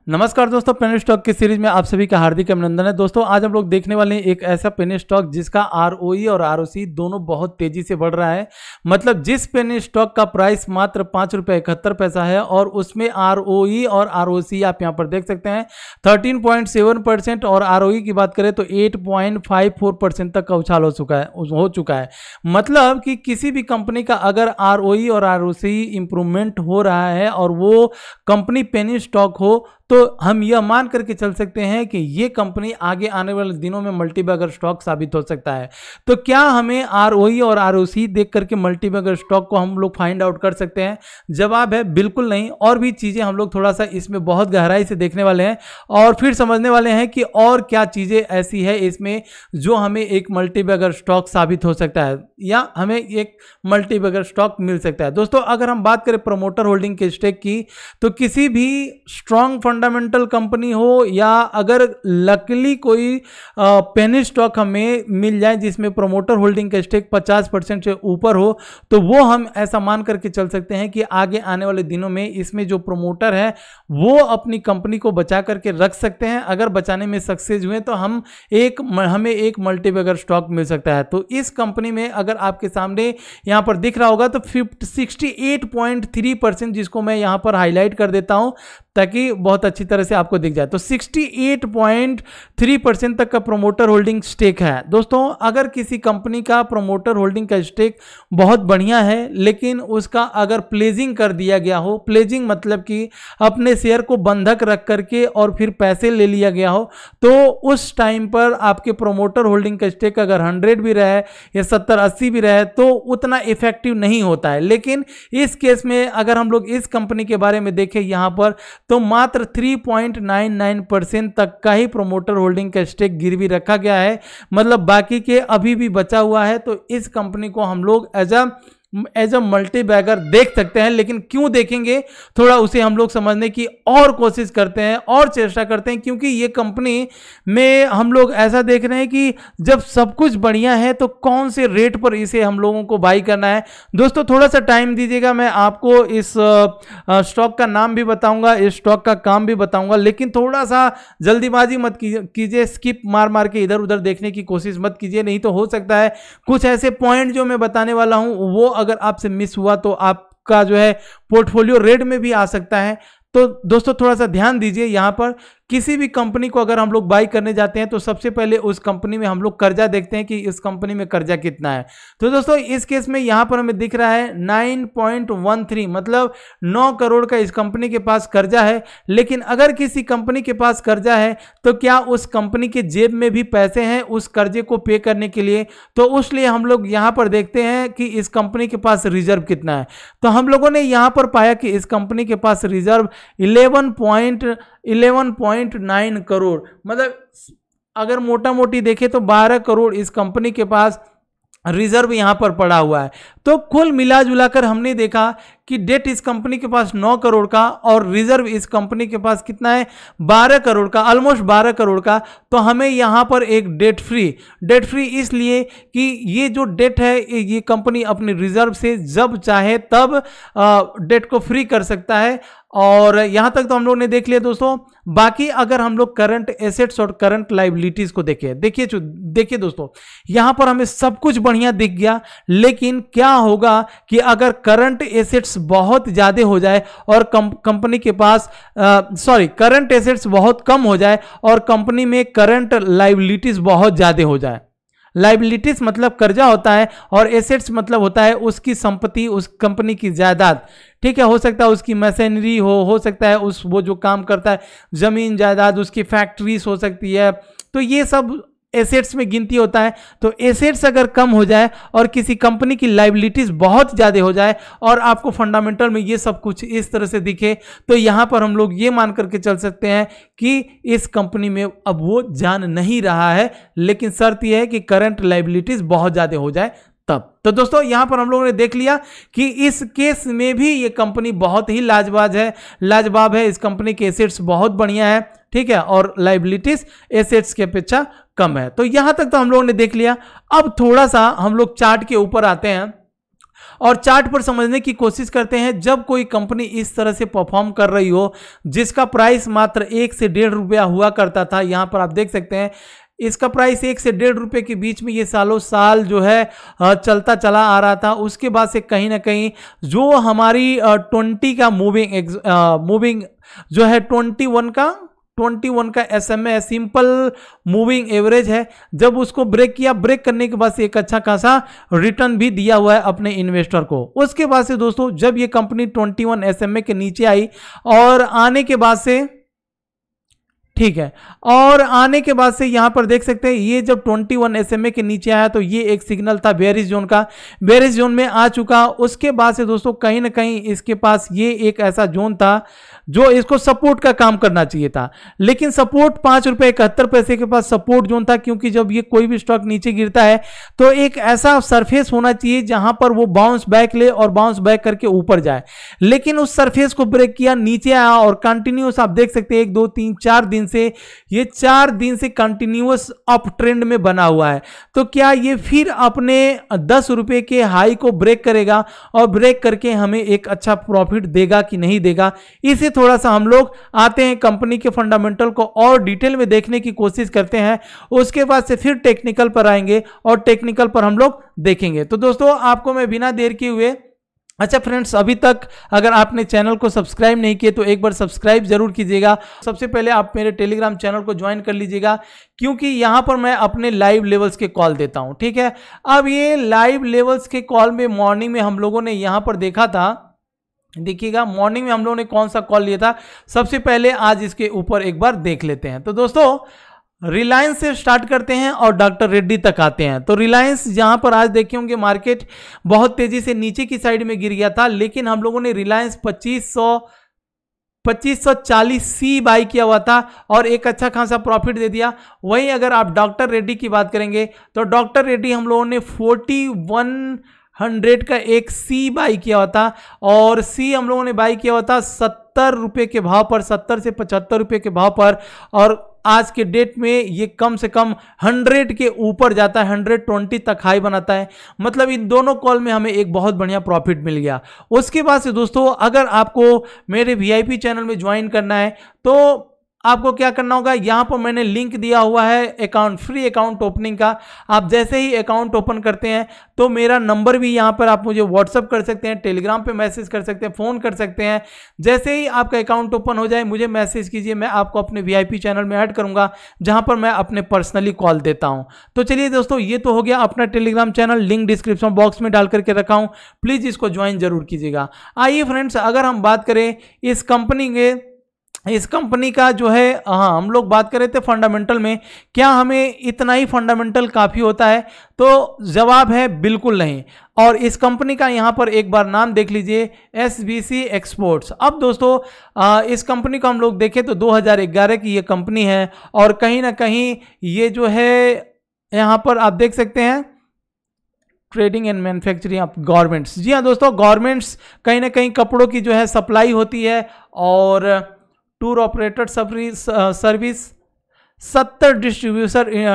नमस्कार दोस्तों, penny stock की सीरीज में आप सभी का हार्दिक अभिनंदन है। दोस्तों आज हम लोग देखने वाले हैं एक ऐसा पेनी स्टॉक जिसका आरओई और आरओसी दोनों बहुत तेजी से बढ़ रहा है। मतलब जिस पेनी स्टॉक का प्राइस मात्र ₹5.71 है और उसमें आरओई और आरओसी आप यहां पर देख सकते हैं 13.7% और आरओई की बात करें तो 8.54% तक का उछाल हो चुका है। मतलब कि किसी भी कंपनी का अगर आरओई और आरओसी इंप्रूवमेंट हो रहा है और वो कंपनी पेनी स्टॉक हो तो हम यह मान करके चल सकते हैं कि ये कंपनी आगे आने वाले दिनों में मल्टीबैगर स्टॉक साबित हो सकता है। तो क्या हमें आरओई और आरओसी देख करके मल्टीबैगर स्टॉक को हम लोग फाइंड आउट कर सकते हैं? जवाब है बिल्कुल नहीं। और भी चीज़ें हम लोग थोड़ा सा इसमें बहुत गहराई से देखने वाले हैं और फिर समझने वाले हैं कि और क्या चीज़ें ऐसी है इसमें जो हमें एक मल्टीबैगर स्टॉक साबित हो सकता है या हमें एक मल्टीबैगर स्टॉक मिल सकता है। दोस्तों अगर हम बात करें प्रमोटर होल्डिंग के स्टेक की तो किसी भी स्ट्रॉन्ग फंडामेंटल कंपनी हो या अगर लकीली कोई पेनी स्टॉक हमें मिल जाए जिसमें प्रमोटर होल्डिंग का स्टेक 50% से ऊपर हो तो वो हम ऐसा मान करके चल सकते हैं कि आगे आने वाले दिनों में इसमें जो प्रमोटर है वो अपनी कंपनी को बचा करके रख सकते हैं। अगर बचाने में सक्सेस हुए तो हमें एक मल्टीबैगर स्टॉक मिल सकता है। तो इस कंपनी में अगर आपके सामने यहां पर दिख रहा होगा तो 68.3% जिसको मैं यहां पर हाईलाइट कर देता हूं ताकि बहुत अच्छी तरह से आपको दिख जाए। तो 68.3% तक का प्रमोटर होल्डिंग स्टेक है। दोस्तों अगर किसी कंपनी का प्रमोटर होल्डिंग का स्टेक बहुत बढ़िया है लेकिन उसका अगर प्लेजिंग कर दिया गया हो, प्लेजिंग मतलब कि अपने शेयर को बंधक रख करके और फिर पैसे ले लिया गया हो, तो उस टाइम पर आपके प्रमोटर होल्डिंग का स्टेक अगर 100 भी रहे या 70-80 भी रहे तो उतना इफेक्टिव नहीं होता है। लेकिन इस केस में अगर हम लोग इस कंपनी के बारे में देखें यहां पर तो मात्र 3.99% तक का ही प्रमोटर होल्डिंग का स्टेक गिरवी रखा गया है। मतलब बाकी के अभी भी बचा हुआ है। तो इस कंपनी को हम लोग एज अ मल्टीबैगर देख सकते हैं। लेकिन क्यों देखेंगे, थोड़ा उसे हम लोग समझने की और कोशिश करते हैं और चेष्टा करते हैं, क्योंकि ये कंपनी में हम लोग ऐसा देख रहे हैं कि जब सब कुछ बढ़िया है तो कौन से रेट पर इसे हम लोगों को बाई करना है। दोस्तों थोड़ा सा टाइम दीजिएगा, मैं आपको इस स्टॉक का नाम भी बताऊंगा, इस स्टॉक का काम भी बताऊंगा, लेकिन थोड़ा सा जल्दीबाजी मत कीजिए, स्किप मार के इधर उधर देखने की कोशिश मत कीजिए, नहीं तो हो सकता है कुछ ऐसे पॉइंट जो मैं बताने वाला हूं वो अगर आपसे मिस हुआ तो आपका जो है पोर्टफोलियो रेड में भी आ सकता है। तो दोस्तों थोड़ा सा ध्यान दीजिए, यहां पर किसी भी कंपनी को अगर हम लोग बाई करने जाते हैं तो सबसे पहले उस कंपनी में हम लोग कर्जा देखते हैं कि इस कंपनी में कर्जा कितना है। तो दोस्तों इस केस में यहां पर हमें दिख रहा है 9.13, मतलब 9 करोड़ का इस कंपनी के पास कर्जा है। लेकिन अगर किसी कंपनी के पास कर्जा है तो क्या उस कंपनी के जेब में भी पैसे हैं उस कर्जे को पे करने के लिए? तो उसलिए हम लोग यहां पर देखते हैं कि इस कंपनी के पास रिजर्व कितना है। तो हम लोगों ने यहां पर पाया कि इस कंपनी के पास रिजर्व 11.9 करोड़, मतलब अगर मोटा मोटी देखें तो 12 करोड़ इस कंपनी के पास रिजर्व यहां पर पड़ा हुआ है। तो कुल मिला जुलाकर हमने देखा कि डेट इस कंपनी के पास 9 करोड़ का और रिजर्व इस कंपनी के पास कितना है 12 करोड़ का, ऑलमोस्ट 12 करोड़ का। तो हमें यहां पर एक डेट फ्री इसलिए कि ये जो डेट है ये कंपनी अपनी रिजर्व से जब चाहे तब डेट को फ्री कर सकता है। और यहां तक तो हम लोग ने देख लिया दोस्तों। बाकी अगर हम लोग करंट एसेट्स और करंट लाइबिलिटीज को देखिए दोस्तों, यहां पर हमें सब कुछ बढ़िया दिख गया। लेकिन क्या होगा कि अगर करंट एसेट्स बहुत ज्यादा हो जाए और कंपनी के पास करंट एसेट्स बहुत कम हो जाए और कंपनी में करंट लाइबिलिटीज बहुत ज्यादा हो जाए। लाइबिलिटीज मतलब कर्जा होता है और एसेट्स मतलब होता है उसकी संपत्ति, उस कंपनी की जायदाद। ठीक है, हो सकता है उसकी मशीनरी हो सकता है वो जो काम करता है जमीन जायदाद, उसकी फैक्ट्रीज हो सकती है। तो ये सब एसेट्स में गिनती होता है। तो एसेट्स अगर कम हो जाए और किसी कंपनी की लाइबिलिटीज बहुत ज़्यादा हो जाए और आपको फंडामेंटल में ये सब कुछ इस तरह से दिखे तो यहाँ पर हम लोग ये मान करके चल सकते हैं कि इस कंपनी में अब वो जान नहीं रहा है। लेकिन शर्त यह है कि करंट लाइबिलिटीज बहुत ज़्यादा हो जाए तब। तो दोस्तों यहां पर हम लोगों ने देख लिया कि इस केस में भी ये कंपनी बहुत ही लाजवाब है। इस कंपनी के एसेट्स बहुत बढ़िया है, ठीक है, और लाइबिलिटीज एसेट्स के अपेक्षा कम है। तो यहां तक तो हम लोगों ने देख लिया। अब थोड़ा सा हम लोग चार्ट के ऊपर आते हैं और चार्ट पर समझने की कोशिश करते हैं। जब कोई कंपनी इस तरह से परफॉर्म कर रही हो, जिसका प्राइस मात्र 1 से 1.5 रुपया हुआ करता था, यहां पर आप देख सकते हैं इसका प्राइस 1 से 1.5 रुपये के बीच में ये सालों साल जो है चलता चला आ रहा था। उसके बाद से कहीं ना कहीं जो हमारी 20 का मूविंग जो है 21 का SMA सिंपल मूविंग एवरेज है, जब उसको ब्रेक किया, ब्रेक करने के बाद से एक अच्छा खासा रिटर्न भी दिया हुआ है अपने इन्वेस्टर को। उसके बाद से दोस्तों जब ये कंपनी 21 SMA के नीचे आई और आने के बाद से ठीक है, और आने के बाद से यहां पर देख सकते हैं ये जब 21 SMA के नीचे आया तो ये एक सिग्नल था बेयरिश जोन का, बेयरिश जोन में आ चुका। उसके बाद से दोस्तों कहीं ना कहीं इसके पास ये एक ऐसा जोन था जो इसको सपोर्ट का काम करना चाहिए था, लेकिन सपोर्ट 5 रुपए 71 पैसे के पास सपोर्ट जोन था, क्योंकि जब ये कोई भी स्टॉक नीचे गिरता है तो एक ऐसा सरफेस होना चाहिए जहां पर वो बाउंस बैक ले और बाउंस बैक करके ऊपर जाए, लेकिन उस सरफेस को ब्रेक किया, नीचे आया और कंटिन्यूस आप देख सकते हैं 1 2 3 4 दिन से, ये 4 दिन से कंटिन्यूस अप ट्रेंड में बना हुआ है। तो क्या ये फिर अपने 10 रुपए के हाई को ब्रेक करेगा और ब्रेक करके हमें एक अच्छा प्रॉफिट देगा कि नहीं देगा, इसे थोड़ा सा हम लोग आते हैं कंपनी के फंडामेंटल को और डिटेल में देखने की कोशिश करते हैं। उसके बाद से फिर टेक्निकल पर आएंगे और टेक्निकल पर हम लोग देखेंगे। तो दोस्तों आपको मैं बिना देर किए हुए, अच्छा फ्रेंड्स, अभी तक अगर आपने चैनल को सब्सक्राइब नहीं किए तो एक बार सब्सक्राइब जरूर कीजिएगा। सबसे पहले आप मेरे टेलीग्राम चैनल को ज्वाइन कर लीजिएगा, क्योंकि यहां पर मैं अपने लाइव लेवल्स के कॉल देता हूं। ठीक है, अब ये लाइव लेवल्स के कॉल में मॉर्निंग में हम लोगों ने यहां पर देखा था, देखिएगा मॉर्निंग में हम लोगों ने कौन सा कॉल लिया था। सबसे पहले आज इसके ऊपर एक बार देख लेते हैं। तो दोस्तों रिलायंस से स्टार्ट करते हैं और डॉक्टर रेड्डी तक आते हैं। तो रिलायंस जहां पर आज देखे होंगे मार्केट बहुत तेजी से नीचे की साइड में गिर गया था, लेकिन हम लोगों ने रिलायंस 2540 सी बाई किया हुआ था और एक अच्छा खासा प्रॉफिट दे दिया। वहीं अगर आप डॉक्टर रेड्डी की बात करेंगे तो डॉक्टर रेड्डी हम लोगों ने 4100 का एक सी बाई किया हुआ था और सी हम लोगों ने बाई किया हुआ था 70 रुपये के भाव पर, 70 से 75 रुपये के भाव पर, और आज के डेट में ये कम से कम 100 के ऊपर जाता है, 120 तक हाई बनाता है। मतलब इन दोनों कॉल में हमें एक बहुत बढ़िया प्रॉफिट मिल गया। उसके बाद से दोस्तों अगर आपको मेरे VIP चैनल में ज्वाइन करना है तो आपको क्या करना होगा, यहां पर मैंने लिंक दिया हुआ है अकाउंट, फ्री अकाउंट ओपनिंग का। आप जैसे ही अकाउंट ओपन करते हैं तो मेरा नंबर भी यहां पर आप मुझे व्हाट्सअप कर सकते हैं, टेलीग्राम पे मैसेज कर सकते हैं, फ़ोन कर सकते हैं। जैसे ही आपका अकाउंट ओपन हो जाए मुझे मैसेज कीजिए, मैं आपको अपने VIP चैनल में ऐड करूंगा जहां पर मैं अपने पर्सनली कॉल देता हूं। तो चलिए दोस्तों, ये तो हो गया अपना Telegram channel, link description box में डाल करके रखा हूं, प्लीज़ इसको ज्वाइन जरूर कीजिएगा। आइए फ्रेंड्स, अगर हम बात करें इस कंपनी का जो है, हाँ हम लोग बात कर रहे थे फंडामेंटल में, क्या हमें इतना ही फंडामेंटल काफ़ी होता है? तो जवाब है बिल्कुल नहीं। और इस कंपनी का यहाँ पर एक बार नाम देख लीजिए, SBC एक्सपोर्ट्स। अब दोस्तों इस कंपनी को हम लोग देखें तो 2011 की ये कंपनी है और कहीं ना कहीं ये जो है यहाँ पर आप देख सकते हैं trading and manufacturing of garments. जी हाँ दोस्तों, गारमेंट्स कहीं ना कहीं कपड़ों की जो है सप्लाई होती है और tour operator service 70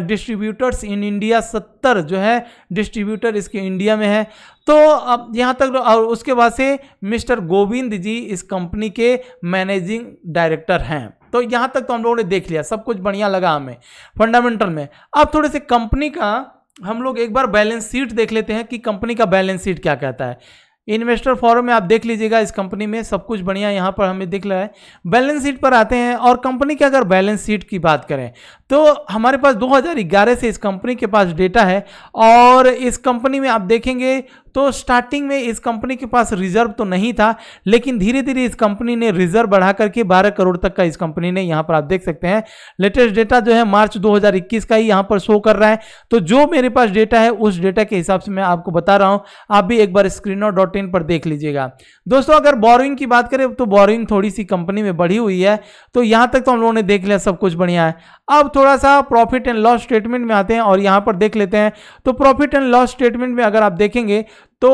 distributors in India, 70 जो है डिस्ट्रीब्यूटर इसके इंडिया में है। तो अब यहाँ तक, और उसके बाद से मिस्टर गोविंद जी इस कंपनी के मैनेजिंग डायरेक्टर हैं। तो यहाँ तक तो हम लोगों ने देख लिया, सब कुछ बढ़िया लगा हमें फंडामेंटल में। अब थोड़े से कंपनी का हम लोग एक बार बैलेंस शीट देख लेते हैं कि कंपनी का बैलेंस शीट क्या कहता है। इन्वेस्टर फॉरम में आप देख लीजिएगा, इस कंपनी में सब कुछ बढ़िया यहाँ पर हमें दिख रहा है। बैलेंस शीट पर आते हैं और कंपनी की अगर बैलेंस शीट की बात करें तो हमारे पास 2011 से इस कंपनी के पास डेटा है और इस कंपनी में आप देखेंगे तो स्टार्टिंग में इस कंपनी के पास रिजर्व तो नहीं था, लेकिन धीरे धीरे इस कंपनी ने रिजर्व बढ़ा करके 12 करोड़ तक का इस कंपनी ने, यहाँ पर आप देख सकते हैं लेटेस्ट डेटा जो है मार्च 2021 का ही यहाँ पर शो कर रहा है। तो जो मेरे पास डेटा है उस डेटा के हिसाब से मैं आपको बता रहा हूँ, आप भी एक बार screener.in पर देख लीजिएगा। दोस्तों अगर बोरोइंग की बात करें तो बोरोइंग थोड़ी सी कंपनी में बढ़ी हुई है, तो यहाँ तक तो हम लोगों ने देख लिया, सब कुछ बढ़िया है। अब थोड़ा सा प्रॉफिट एंड लॉस स्टेटमेंट में आते हैं और यहाँ पर देख लेते हैं। तो प्रॉफिट एंड लॉस स्टेटमेंट में अगर आप देखेंगे तो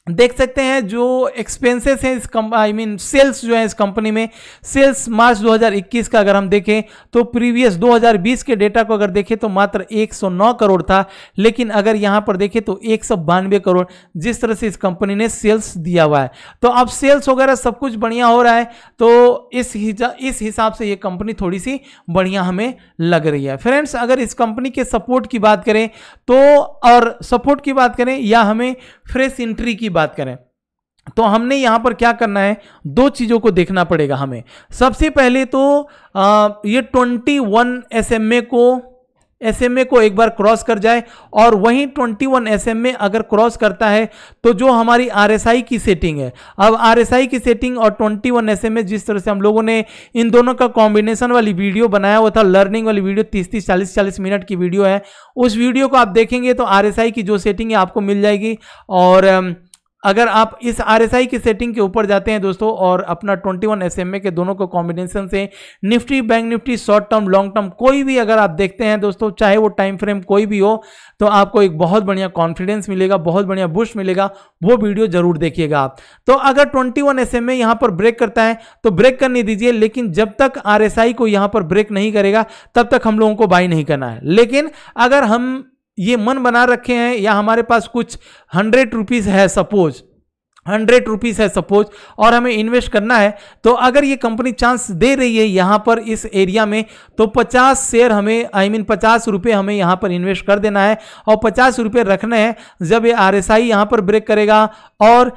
देख सकते हैं जो एक्सपेंसेस हैं इस सेल्स जो है इस कंपनी में, सेल्स मार्च 2021 का अगर हम देखें तो प्रीवियस 2020 के डेटा को अगर देखें तो मात्र 109 करोड़ था, लेकिन अगर यहां पर देखें तो 192 करोड़ जिस तरह से इस कंपनी ने सेल्स दिया हुआ है। तो अब सेल्स वगैरह सब कुछ बढ़िया हो रहा है, तो इस हिसाब से ये कंपनी थोड़ी सी बढ़िया हमें लग रही है। फ्रेंड्स, अगर इस कंपनी के सपोर्ट की बात करें तो, और सपोर्ट की बात करें या हमें फ्रेश एंट्री की बात करें, तो हमने यहां पर क्या करना है, दो चीजों को देखना पड़ेगा हमें। सबसे पहले तो ये 21 SMA को एक बार क्रॉस कर जाए, और वहीं 21 SMA अगर क्रॉस करता है तो जो हमारी RSI की सेटिंग है, अब RSI की सेटिंग और 21 SMA जिस तरह से हम लोगों ने इन दोनों का कॉम्बिनेशन वाली वीडियो बनाया हुआ था, लर्निंग वाली वीडियो 30-30 40-40 मिनट की वीडियो है, उस वीडियो को आप देखेंगे तो RSI की जो सेटिंग है आपको मिल जाएगी। और अगर आप इस RSI की सेटिंग के ऊपर जाते हैं दोस्तों और अपना 21 SMA के दोनों को कॉम्बिनेशन से Nifty, bank Nifty, short term, long term कोई भी अगर आप देखते हैं दोस्तों, चाहे वो टाइम फ्रेम कोई भी हो, तो आपको एक बहुत बढ़िया कॉन्फिडेंस मिलेगा, बहुत बढ़िया बूस्ट मिलेगा। वो वीडियो जरूर देखिएगा आप। तो अगर 21 SMA यहां पर ब्रेक करता है तो ब्रेक करने दीजिए, लेकिन जब तक RSI को यहां पर ब्रेक नहीं करेगा तब तक हम लोगों को बाई नहीं करना है। लेकिन अगर हम ये मन बना रखे हैं या हमारे पास कुछ 100 रुपीज है, सपोज 100 रुपीज है सपोज, और हमें इन्वेस्ट करना है, तो अगर ये कंपनी चांस दे रही है यहां पर इस एरिया में, तो 50 शेयर हमें 50 रुपए हमें यहां पर इन्वेस्ट कर देना है और 50 रुपए रखने हैं। जब ये RSI यहां पर ब्रेक करेगा और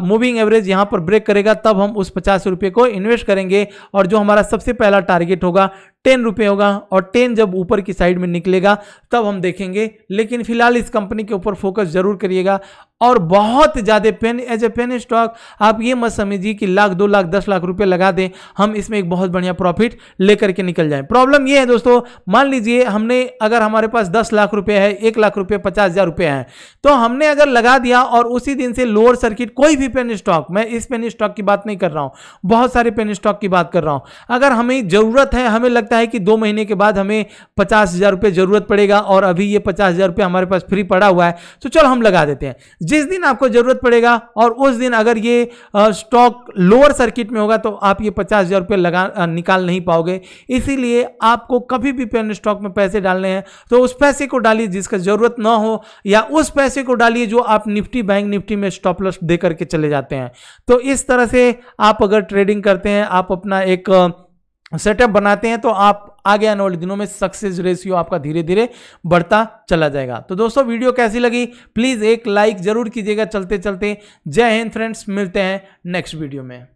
मूविंग एवरेज यहां पर ब्रेक करेगा, तब हम उस 50 रुपए को इन्वेस्ट करेंगे, और जो हमारा सबसे पहला टारगेट होगा 10 रुपये होगा, और 10 जब ऊपर की साइड में निकलेगा तब हम देखेंगे। लेकिन फिलहाल इस कंपनी के ऊपर फोकस जरूर करिएगा, और बहुत ज्यादा एज ए पेन स्टॉक आप ये मत समझिए कि लाख 2 लाख 10 लाख रुपए लगा दें, हम इसमें एक बहुत बढ़िया प्रॉफिट लेकर के निकल जाएं। प्रॉब्लम ये है दोस्तों, मान लीजिए हमने, अगर हमारे पास 10 लाख रुपए है, 1 लाख रुपए, 50,000 रुपए हैं, तो हमने अगर लगा दिया और उसी दिन से लोअर सर्किट कोई भी पेन स्टॉक, मैं इस पेन स्टॉक की बात नहीं कर रहा हूं, बहुत सारे पेन स्टॉक की बात कर रहा हूं, अगर हमें जरूरत है, हमें लगता है कि 2 महीने के बाद हमें 50,000 रुपए जरूरत पड़ेगा और अभी ये 50,000 रुपए हमारे पास फ्री पड़ा हुआ है, तो चलो हम लगा देते हैं। जिस दिन आपको जरूरत पड़ेगा और उस दिन अगर ये स्टॉक लोअर सर्किट में होगा, तो आप ये 50,000 रुपए निकाल नहीं पाओगे। इसीलिए आपको कभी भी पेन स्टॉक में पैसे डालने हैं तो उस पैसे को डालिए जिसका जरूरत ना हो, या उस पैसे को डालिए जो आप निफ्टी, बैंक निफ्टी में स्टॉप लॉस दे करके चले जाते हैं। तो इस तरह से आप अगर ट्रेडिंग करते हैं, आप अपना एक सेटअप बनाते हैं, तो आप आगे आने वाले दिनों में सक्सेस रेशियो आपका धीरे धीरे बढ़ता चला जाएगा। तो दोस्तों, वीडियो कैसी लगी प्लीज एक लाइक जरूर कीजिएगा चलते चलते। जय हिंद फ्रेंड्स, मिलते हैं नेक्स्ट वीडियो में।